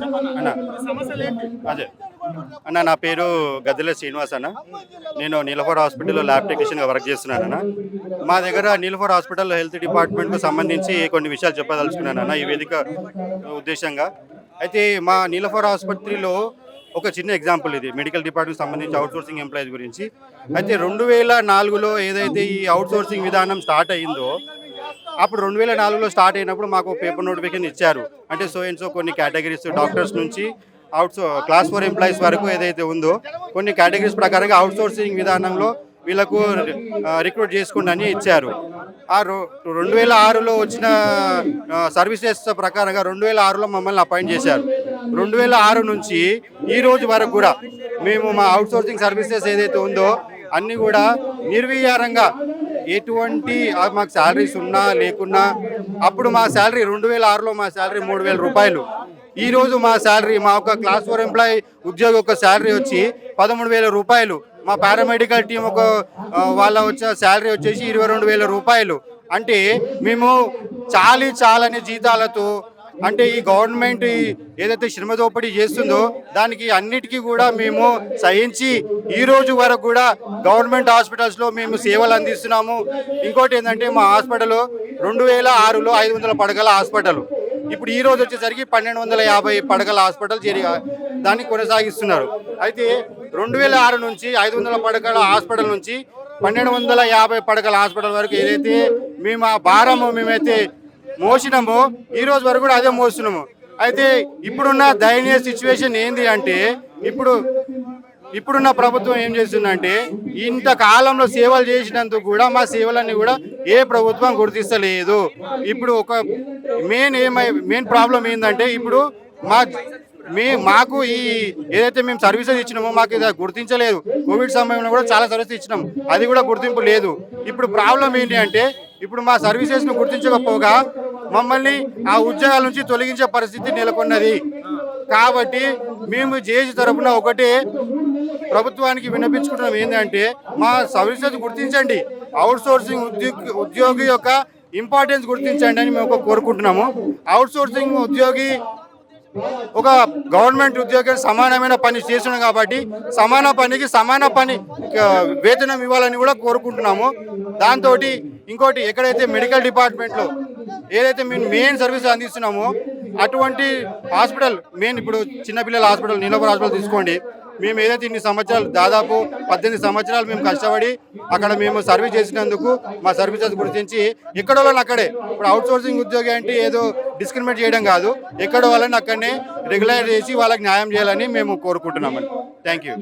అన్న అదే అన్న నా పేరు గద్దెల శ్రీనివాస్ అన్న. నేను నీలఫర్ హాస్పిటల్లో ల్యాబ్ టెక్నీషియన్గా వర్క్ చేస్తున్నాను అన్న. మా దగ్గర నీలఫర్ హాస్పిటల్లో హెల్త్ డిపార్ట్మెంట్కు సంబంధించి కొన్ని విషయాలు చెప్పదలుచుకున్నాను అన్న ఈ వేదిక ఉద్దేశంగా. అయితే మా నీలఫర్ ఆసుపత్రిలో ఒక చిన్న ఎగ్జాంపుల్, ఇది మెడికల్ డిపార్ట్మెంట్కి సంబంధించి అవుట్సోర్సింగ్ ఎంప్లాయీస్ గురించి. అయితే 2004లో ఏదైతే ఈ అవుట్సోర్సింగ్ విధానం స్టార్ట్ అయ్యిందో, అప్పుడు 2004లో స్టార్ట్ అయినప్పుడు మాకు పేపర్ నోటిఫికేషన్ ఇచ్చారు. అంటే సో అండ్ సో కొన్ని కేటగిరీస్ డాక్టర్స్ నుంచి క్లాస్ 4 ఎంప్లాయీస్ వరకు ఏదైతే ఉందో కొన్ని కేటగిరీస్ ప్రకారంగా అవుట్సోర్సింగ్ విధానంలో వీళ్ళకు రిక్రూట్ చేసుకోండి అని ఇచ్చారు. ఆ 2006లో వచ్చిన సర్వీసెస్ ప్రకారంగా 2006లో మమ్మల్ని అపాయింట్ చేశారు. 2006 నుంచి ఈ రోజు వరకు కూడా మేము మా అవుట్సోర్సింగ్ సర్వీసెస్ ఏదైతే ఉందో అన్నీ కూడా నిర్వీర్యంగా ఎటువంటి మాకు శాలరీస్ ఉన్నా లేకున్నా, అప్పుడు మా శాలరీ 2006లో మా శాలరీ 3000 రూపాయలు. ఈరోజు మా శాలరీ, మా ఒక క్లాస్ 4 ఎంప్లాయీ ఉద్యోగి యొక్క శాలరీ వచ్చి 13,000 రూపాయలు. మా పారామెడికల్ టీం ఒక వాళ్ళ వచ్చే శాలరీ వచ్చేసి 22,000 రూపాయలు. అంటే మేము చాలని జీతాలతో, అంటే ఈ గవర్నమెంట్ ఏదైతే శ్రమ దోపిడీ చేస్తుందో దానికి అన్నిటికీ కూడా మేము సహించి ఈ రోజు వరకు కూడా గవర్నమెంట్ హాస్పిటల్స్లో మేము సేవలు అందిస్తున్నాము. ఇంకోటి ఏంటంటే మా హాస్పిటల్ 2006లో 500 పడకల హాస్పిటల్, ఇప్పుడు ఈ రోజు వచ్చేసరికి 1250 పడకల హాస్పిటల్ దాన్ని కొనసాగిస్తున్నారు. అయితే 2006 నుంచి 500 పడకల హాస్పిటల్ నుంచి 1250 పడకల హాస్పిటల్ వరకు ఏదైతే మేము ఆ భారము మేమైతే మోసినామో ఈ రోజు వరకు కూడా అదే మోస్తున్నాము. అయితే ఇప్పుడున్న దయనీయ సిచ్యువేషన్ ఏంది అంటే, ఇప్పుడున్న ప్రభుత్వం ఏం చేస్తుందంటే, ఇంతకాలంలో సేవలు చేసినందుకు కూడా మా సేవలన్నీ కూడా ఏ ప్రభుత్వం గుర్తిస్తలేదు. ఇప్పుడు ఒక మెయిన్ ప్రాబ్లం ఏంటంటే, ఇప్పుడు మాకు ఈ ఏదైతే మేము సర్వీసెస్ ఇచ్చినామో మాకు ఇది గుర్తించలేదు. కోవిడ్ సమయంలో కూడా చాలా సర్వీసెస్ ఇచ్చినాం, అది కూడా గుర్తింపు లేదు. ఇప్పుడు ప్రాబ్లం ఏంటి అంటే, ఇప్పుడు మా సర్వీసెస్ను గుర్తించకపోగా మమ్మల్ని ఆ ఉద్యోగాల నుంచి తొలగించే పరిస్థితి నెలకొన్నది. కాబట్టి మేము జేఏసీ తరఫున ఒకటే ప్రభుత్వానికి విన్నపించుకుంటున్నాం ఏంటంటే, మా సర్వీసెస్ గుర్తించండి, అవుట్సోర్సింగ్ ఉద్యోగి యొక్క ఇంపార్టెన్స్ గుర్తించండి అని మేము కోరుకుంటున్నాము. అవుట్సోర్సింగ్ ఉద్యోగి ఒక గవర్నమెంట్ ఉద్యోగి సమానమైన పని చేస్తున్నాం కాబట్టి సమాన పనికి సమాన పని వేతనం ఇవ్వాలని కూడా కోరుకుంటున్నాము. దాంతో ఇంకోటి, ఎక్కడైతే మెడికల్ డిపార్ట్మెంట్లో ఏదైతే మేము మెయిన్ సర్వీస్ అందిస్తున్నామో అటువంటి హాస్పిటల్, మెయిన్ ఇప్పుడు చిన్నపిల్లల హాస్పిటల్ నీలఫర్ హాస్పిటల్ తీసుకోండి. మేము ఏదైతే ఇన్ని సంవత్సరాలు, దాదాపు 18 సంవత్సరాలు మేము కష్టపడి అక్కడ మేము సర్వీస్ చేసినందుకు మా సర్వీసెస్ గుర్తించి ఎక్కడో వాళ్ళని అక్కడే, ఇప్పుడు అవుట్సోర్సింగ్ ఉద్యోగి అంటే ఏదో డిస్క్రిమినేట్ చేయడం కాదు, ఎక్కడో వాళ్ళని అక్కడనే రెగ్యులర్ చేసి వాళ్ళకి న్యాయం చేయాలని మేము కోరుకుంటున్నామండి. Thank you.